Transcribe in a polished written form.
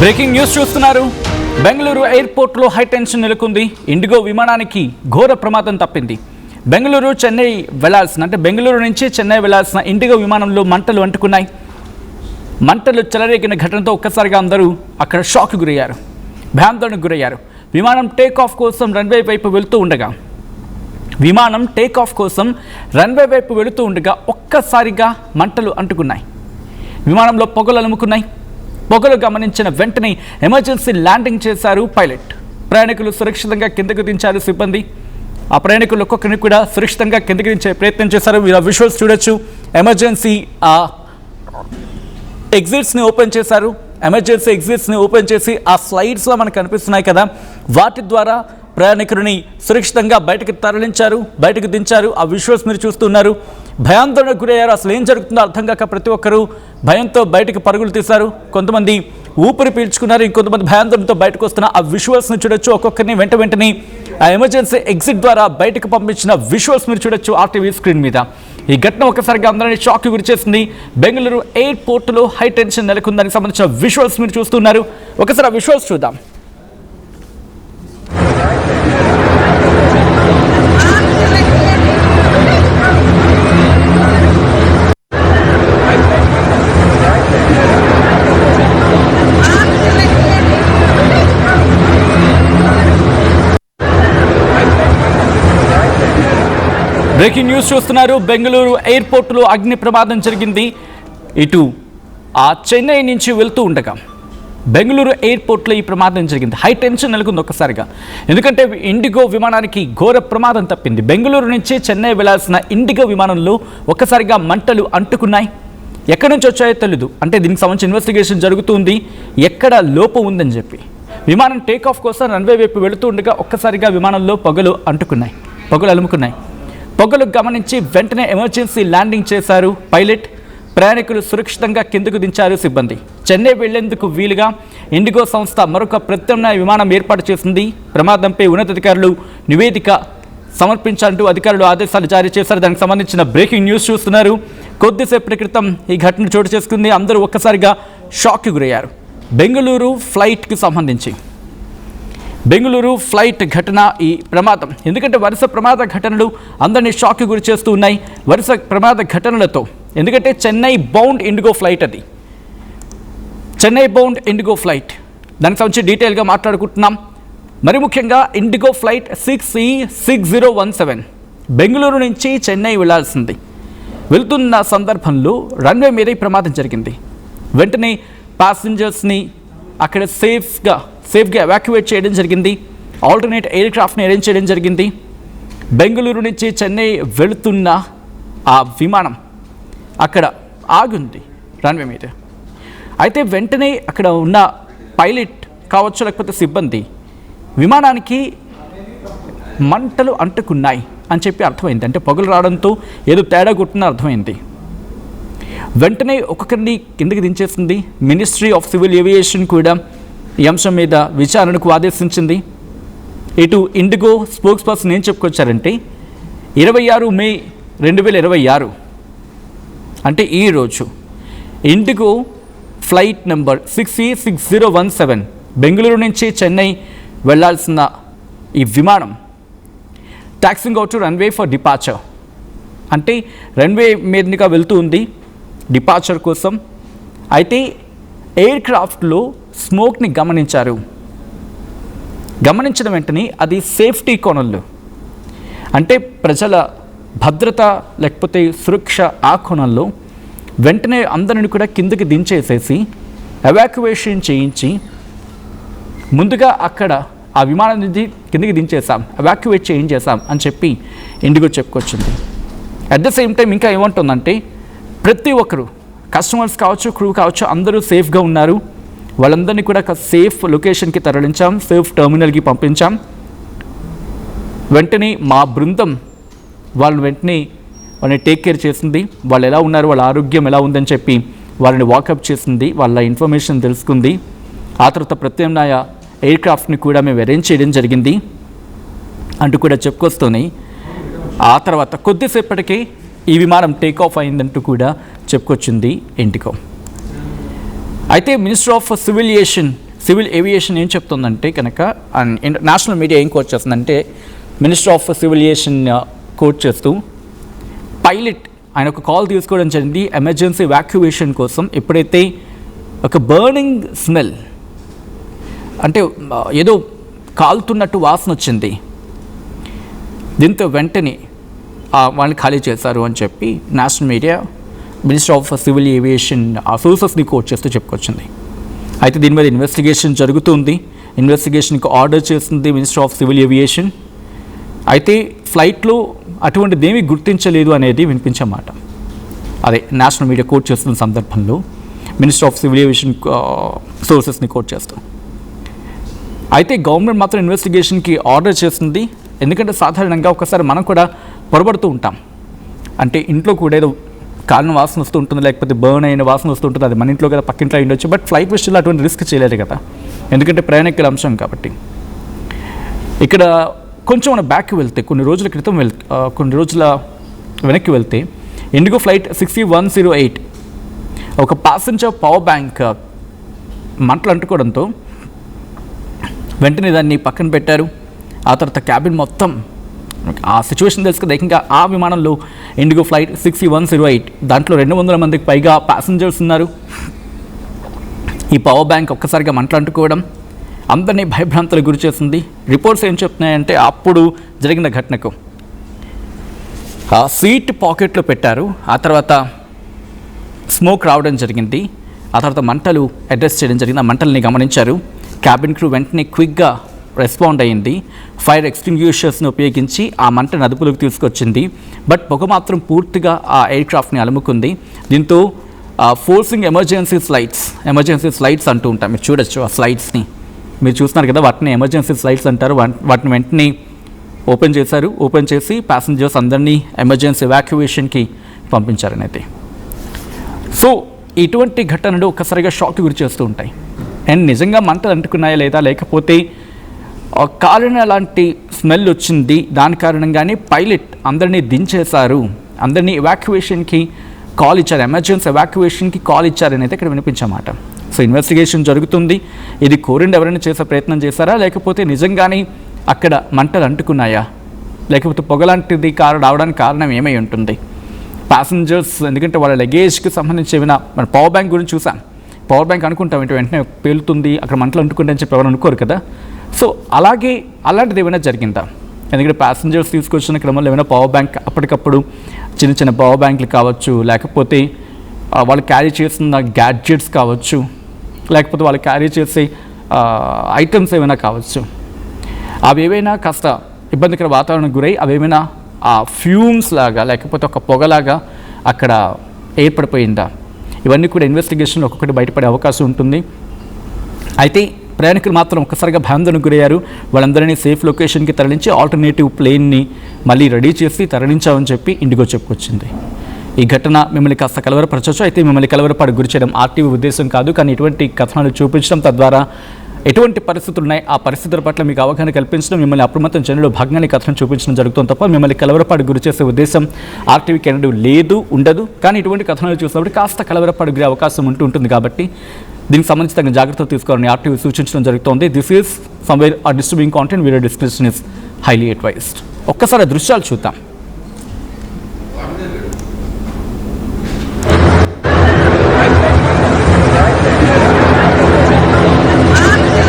Breaking news చూస్తున్నారు. బెంగళూరు ఎయిర్పోర్ట్లో high tension నెలకొంది. ఇండిగో విమానానికి ఘోర ప్రమాదం తప్పింది. బెంగళూరు చెన్నై వెళ్లాల్సిన బెంగళూరు నుంచి చెన్నై వెళ్లాల్సిన ఇండిగో విమానంలో మంటలు అంటుకున్నాయి. మంటలు చెలరేగిన ఘటనతో ఒక్కసారిగా అందరూ అక్కడ షాక్ గురయ్యారు, భయాందోళనకు గురయ్యారు. విమానం టేక్ ఆఫ్ కోసం రన్వే వైపు వెళుతూ ఉండగా ఒక్కసారిగా మంటలు అంటుకున్నాయి. విమానంలో పొగలు అలుముకున్నాయి. పొగలు గమనించిన వెంటనే ఎమర్జెన్సీ ల్యాండింగ్ చేశారు పైలట్. ప్రయాణికులు సురక్షితంగా కిందకు దించారు సిబ్బంది. ఆ ప్రయాణికులు ఒక్కొక్కరిని కూడా సురక్షితంగా కిందకు దించే ప్రయత్నం చేశారు. మీరు విజువల్స్ చూడొచ్చు. ఎమర్జెన్సీ ఎగ్జిట్స్ని ఓపెన్ చేశారు. ఎమర్జెన్సీ ఎగ్జిట్స్ని ఓపెన్ చేసి ఆ స్లైడ్స్లో మనకు కనిపిస్తున్నాయి కదా, వాటి ద్వారా ప్రయాణికులని సురక్షితంగా బయటకు దించారు. ఆ విజువల్స్ మీరు చూస్తున్నారు. భయాందోళనకు గురయ్యారు. అసలు ఏం జరుగుతుందో అర్థం కాక ప్రతి ఒక్కరూ భయంతో బయటకు పరుగులు తీశారు. కొంతమంది ఊపిరి పీల్చుకున్నారు, ఇంకొంతమంది భయాందోళనతో బయటకు వస్తున్న ఆ విజువల్స్ని చూడొచ్చు. ఒక్కొక్కరిని వెంటనే ఆ ఎమర్జెన్సీ ఎగ్జిట్ ద్వారా బయటకు పంపించిన విజువల్స్ మీరు చూడొచ్చు ఆర్టీవీ స్క్రీన్ మీద. ఈ ఘటన ఒకసారిగా అందరినీ షాక్ గురిచేసింది. బెంగళూరు ఎయిర్పోర్టులో హై టెన్షన్ నెలకొందానికి సంబంధించిన విజువల్స్ మీరు చూస్తున్నారు. ఒకసారి ఆ విజువల్స్ చూద్దాం. బ్రేకింగ్ న్యూస్ చూస్తున్నారు. బెంగళూరు ఎయిర్పోర్టులో అగ్ని ప్రమాదం జరిగింది. ఇటు ఆ చెన్నై నుంచి వెళ్తూ ఉండగా బెంగళూరు ఎయిర్పోర్ట్లో ఈ ప్రమాదం జరిగింది. హై టెన్షన్ నెలకొంది ఒక్కసారిగా. ఎందుకంటే ఇండిగో విమానానికి ఘోర ప్రమాదం తప్పింది. బెంగళూరు నుంచి చెన్నై వెళ్లాల్సిన ఇండిగో విమానంలో ఒక్కసారిగా మంటలు అంటుకున్నాయి. ఎక్కడి నుంచి వచ్చాయో తెలీదు. దీనికి సంబంధించి ఇన్వెస్టిగేషన్ జరుగుతుంది, ఎక్కడ లోపం ఉందని చెప్పి. విమానం టేకాఫ్ కోసం రన్వే వైపు వెళుతూ ఉండగా ఒక్కసారిగా విమానంలో పొగలు అలుముకున్నాయి. పొగలు గమనించి వెంటనే ఎమర్జెన్సీ ల్యాండింగ్ చేశారు పైలట్. ప్రయాణికులు సురక్షితంగా కిందకు దించారు సిబ్బంది. చెన్నై వెళ్లేందుకు వీలుగా ఇండిగో సంస్థ మరొక ప్రత్యామ్నాయ విమానం ఏర్పాటు చేసింది. ప్రమాదంపై ఉన్నతాధికారులు నివేదిక సమర్పించాలంటూ అధికారులు ఆదేశాలు జారీ చేశారు. దానికి సంబంధించిన బ్రేకింగ్ న్యూస్ చూస్తున్నారు. కొద్దిసేపటి క్రితం ఈ ఘటన చోటు చేసుకుంది. అందరూ ఒక్కసారిగా షాక్కి గురయ్యారు. బెంగళూరు ఫ్లైట్ ఘటన, ఈ ప్రమాదం. ఎందుకంటే వరుస ప్రమాద ఘటనలు అందరినీ షాక్కి గురి చేస్తూ ఉన్నాయి. వరుస ప్రమాద ఘటనలతో, ఎందుకంటే చెన్నై బౌండ్ ఇండిగో ఫ్లైట్ దానికి సంబంధించి డీటెయిల్గా మాట్లాడుకుంటున్నాం. మరి ముఖ్యంగా ఇండిగో ఫ్లైట్ 6E6017 బెంగళూరు నుంచి చెన్నై వెళ్తున్న సందర్భంలో రన్వే మీద ఈ ప్రమాదం జరిగింది. వెంటనే ప్యాసింజర్స్ని అక్కడ సేఫ్గా ఎవాక్యువేట్ చేయడం జరిగింది. ఆల్టర్నేట్ ఎయిర్ క్రాఫ్ట్ని అరేంజ్ చేయడం జరిగింది. బెంగళూరు నుంచి చెన్నై వెళుతున్న ఆ విమానం అక్కడ ఆగుంది రన్వే మీద. అయితే వెంటనే అక్కడ ఉన్న పైలట్ కావచ్చు, లేకపోతే సిబ్బంది, విమానానికి మంటలు అంటుకున్నాయి అని చెప్పి అర్థమైంది. పొగలు రావడంతో ఏదో తేడా కొట్టిన అర్థమైంది. వెంటనే ఒక్కొక్కరిని కిందకి దించేసింది. మినిస్ట్రీ ఆఫ్ సివిల్ ఏవియేషన్ కూడా ఈ అంశం మీద విచారణకు ఆదేశించింది. ఇటు ఇండిగో స్పోక్స్ పర్సన్ ఏం చెప్పుకొచ్చారంటే 26 మే 2026 ఈ రోజు IndiGo flight number 6E6017 Bengaluru నుంచి చెన్నై వెళ్లాల్సిన ఈ విమానం taxing out to runway for departure, runway మీదుగా వెళ్తూ ఉంది డిపార్చర్ కోసం. అయితే ఎయిర్ క్రాఫ్ట్లో స్మోక్ని గమనించిన వెంటనే అది సేఫ్టీ కోణంలో, ప్రజల భద్రత లేకపోతే సురక్ష ఆ కోణంలో వెంటనే అందరిని కూడా కిందకి దించేసేసి ఎవాక్యువేషన్ చేయించి ముందుగా అక్కడ ఆ విమానాన్ని కిందకి దించేసాం, ఎవాక్యువేట్ చేయించేసాం అని చెప్పి ఇండిగో చెప్పుకొచ్చింది. అట్ ద సేమ్ టైం ఇంకా ఏమంటుందంటే ప్రతి ఒక్కరు, కస్టమర్స్ కావచ్చు, క్రూ కావచ్చు, అందరూ సేఫ్గా ఉన్నారు. వాళ్ళందరినీ కూడా ఒక సేఫ్ లొకేషన్కి తరలించాం, సేఫ్ టర్మినల్కి పంపించాం. వెంటనే మా బృందం వాళ్ళని టేక్ కేర్ చేసింది. వాళ్ళు ఎలా ఉన్నారు, వాళ్ళ ఆరోగ్యం ఎలా ఉందని చెప్పి వాళ్ళని వాకప్ చేసింది, వాళ్ళ ఇన్ఫర్మేషన్ తెలుసుకుంది. ఆ తర్వాత ప్రత్యామ్నాయ ఎయిర్ క్రాఫ్ట్ని కూడా మేము అరేంజ్ చేయడం జరిగింది అంటూ కూడా చెప్పుకొస్తూనే ఆ తర్వాత కొద్దిసేపటికి ఈ విమానం టేక్ ఆఫ్ అయిందంటూ కూడా చెప్పుకొచ్చింది ఇండిగో. అయితే minister of civil aviation civil aviation ఏం చెప్తుందంటే కనుక నేషనల్ మీడియా ఏం కోట్ చేస్తుందంటే minister of civil aviation quote చేస్తూ పైలట్ ఆయన ఒక కాల్ తీసుకోవడం జరిగింది ఎమర్జెన్సీ ఎవాక్యుయేషన్ కోసం. ఎప్పుడైతే ఒక బర్నింగ్ స్మెల్ అంటే ఏదో కాలుతున్నట్టు వాసన వచ్చింది, దీంతో వెంటనే వాళ్ళని ఖాళీ చేశారు అని చెప్పి national media minister of civil aviation ఆ సోర్సెస్ని కోట్ చేస్తూ చెప్పుకొచ్చింది. అయితే దీని మీద ఇన్వెస్టిగేషన్ జరుగుతుంది. ఇన్వెస్టిగేషన్కి ఆర్డర్ చేస్తుంది మినిస్టర్ ఆఫ్ సివిల్ ఏవియేషన్. అయితే ఫ్లైట్లో అటువంటిదేమీ గుర్తించలేదు అనేది వినిపించమాట. అదే నేషనల్ మీడియా కోట్ చేస్తున్న సందర్భంలో మినిస్టర్ ఆఫ్ సివిల్ ఏవియేషన్ సోర్సెస్ని కోట్ చేస్తాం. అయితే గవర్నమెంట్ మాత్రం ఇన్వెస్టిగేషన్కి ఆర్డర్ చేస్తుంది. ఎందుకంటే సాధారణంగా ఒకసారి మనం కూడా పొరబడుతూ ఉంటాం. అంటే ఇంట్లో కూడా ఏదో కాలిన వాసన వస్తూ ఉంటుంది, లేకపోతే బర్న్ అయిన వాసన వస్తూ ఉంటుంది. అది మన ఇంట్లో కదా, పక్కింట్లో ఉండొచ్చు. బట్ ఫ్లైట్ విషయంలో అటువంటి రిస్క్ చేయలేదు కదా, ఎందుకంటే ప్రయాణికుల అంశం కాబట్టి. ఇక్కడ కొంచెం మన బ్యాక్కి వెళ్తే కొన్ని రోజుల వెనక్కి వెళ్తే ఇండిగో ఫ్లైట్ 6108 ఒక ప్యాసింజర్ పవర్ బ్యాంక్ మంటలు అంటుకోవడంతో వెంటనే దాన్ని పక్కన పెట్టారు. ఆ తర్వాత క్యాబిన్ మొత్తం ఆ సిచ్యువేషన్ తెలుసు కదా. ఇంకా ఆ విమానంలో ఇండిగో ఫ్లైట్ 6108 దాంట్లో 200 మందికి పైగా ప్యాసింజర్స్ ఉన్నారు. ఈ పవర్ బ్యాంక్ ఒక్కసారిగా మంటలు అంటుకోవడం అందరినీ భయభ్రాంతులకు గురి చేసింది. రిపోర్ట్స్ ఏం చెప్తున్నాయంటే అప్పుడు జరిగిన ఘటనకు ఆ సీట్ పాకెట్లో పెట్టారు, ఆ తర్వాత స్మోక్ రావడం జరిగింది, ఆ తర్వాత మంటలు అడ్రస్ చేయడం జరిగింది. ఆ మంటల్ని గమనించారు. క్యాబిన్ క్రూ వెంటనే క్విక్గా రెస్పాండ్ అయ్యింది. ఫైర్ ఎక్స్టింగ్విషర్స్ని ఉపయోగించి ఆ మంటను అదుపులోకి తీసుకొచ్చింది. బట్ పొగ మాత్రం పూర్తిగా ఆ ఎయిర్ క్రాఫ్ట్ని అలుముకుంది. దీంతో ఫోర్సింగ్ ఎమర్జెన్సీ స్లైడ్స్ అంటూ ఉంటాం. మీరు చూడొచ్చు ఆ స్లైడ్స్ని, మీరు చూస్తున్నారు కదా, వాటిని ఎమర్జెన్సీ స్లైడ్స్ అంటారు. వాటిని వెంటనే ఓపెన్ చేశారు. ఓపెన్ చేసి ప్యాసింజర్స్ అందరినీ ఎమర్జెన్సీ ఎవాక్యుయేషన్కి పంపించారని అయితే. సో ఇటువంటి ఘటనలు ఒక్కసారిగా షాక్కి గురి చేస్తూ ఉంటాయి. అండ్ నిజంగా మంటలు అంటుకున్నాయా లేదా, లేకపోతే కాలిన లాంటి స్మెల్ వచ్చింది, దాని కారణంగానే పైలట్ అందరినీ దించేశారు, అందరినీ ఎవాక్యుయేషన్కి కాల్ ఇచ్చారు, ఎమర్జెన్సీ ఎవాక్యుయేషన్కి కాల్ ఇచ్చారని అయితే ఇక్కడ వినిపించమాట. సో ఇన్వెస్టిగేషన్ జరుగుతుంది. ఇది కోరిండి ఎవరైనా చేసే ప్రయత్నం చేశారా, లేకపోతే నిజంగానే అక్కడ మంటలు అంటుకున్నాయా, లేకపోతే పొగలాంటిది రావడానికి కారణం ఏమై ఉంటుంది. ప్యాసింజర్స్ ఎందుకంటే వాళ్ళ లగేజ్కి సంబంధించి ఏమైనా మన పవర్ బ్యాంక్ గురించి చూసాం. పవర్ బ్యాంక్ అనుకుంటాం ఏంటి వెంటనే పేలుతుంది, అక్కడ మంటలు అంటుకుంటే అని చెప్పి ఎవరు అనుకోరు కదా. సో అలాంటిది ఏమైనా జరిగిందా, ఎందుకంటే ప్యాసింజర్స్ తీసుకొచ్చిన క్రమంలో ఏమైనా పవర్ బ్యాంక్ అప్పటికప్పుడు చిన్న పవర్ బ్యాంకులు కావచ్చు, లేకపోతే వాళ్ళు క్యారీ చేస్తున్న గ్యాడ్జెట్స్ కావచ్చు, లేకపోతే వాళ్ళు క్యారీ చేసే ఐటమ్స్ ఏమైనా కావచ్చు, అవి ఏవైనా కాస్త ఇబ్బందికర వాతావరణానికి గురై అవేమైనా ఆ ఫ్యూమ్స్ లాగా లేకపోతే ఒక పొగలాగా అక్కడ ఏర్పడిపోయిందా, ఇవన్నీ కూడా ఇన్వెస్టిగేషన్లో ఒక్కొక్కటి బయటపడే అవకాశం ఉంటుంది. అయితే ప్రయాణికులు మాత్రం ఒక్కసారిగా భయాందోళనకు గురయ్యారు. వాళ్ళందరినీ సేఫ్ లొకేషన్కి తరలించి ఆల్టర్నేటివ్ ప్లేన్ని మళ్ళీ రెడీ చేసి తరలించామని చెప్పి ఇండిగో చెప్పుకొచ్చింది. ఈ ఘటన మిమ్మల్ని కాస్త కలవరపరచవచ్చు. అయితే మిమ్మల్ని కలవరపాటు గురి చేయడం ఆర్టీవీ ఉద్దేశం కాదు, కానీ ఇటువంటి కథనాలు చూపించడం, తద్వారా ఎటువంటి పరిస్థితులు ఉన్నాయి ఆ పరిస్థితుల పట్ల మీకు అవగాహన కల్పించడం, మిమ్మల్ని అప్రమత్తం చేయడంలో భాగంగా కథనం చూపించడం జరుగుతుంది తప్ప మిమ్మల్ని కలవరపాటు గురి చేసే ఉద్దేశం ఆర్టీవీకి ఎన్నడూ లేదు, ఉండదు. కానీ ఇటువంటి కథనాలు చూసినప్పుడు కాస్త కలవరపాటు గురే అవకాశం ఉంటుంది కాబట్టి దీనికి సంబంధించి తగిన జాగ్రత్తలు తీసుకోవాలని ఆర్టీవీ సూచించడం జరుగుతోంది. This is somewhere are disturbing content, video description is highly advised. ఒక్కసారి దృశ్యాలు చూద్దాం.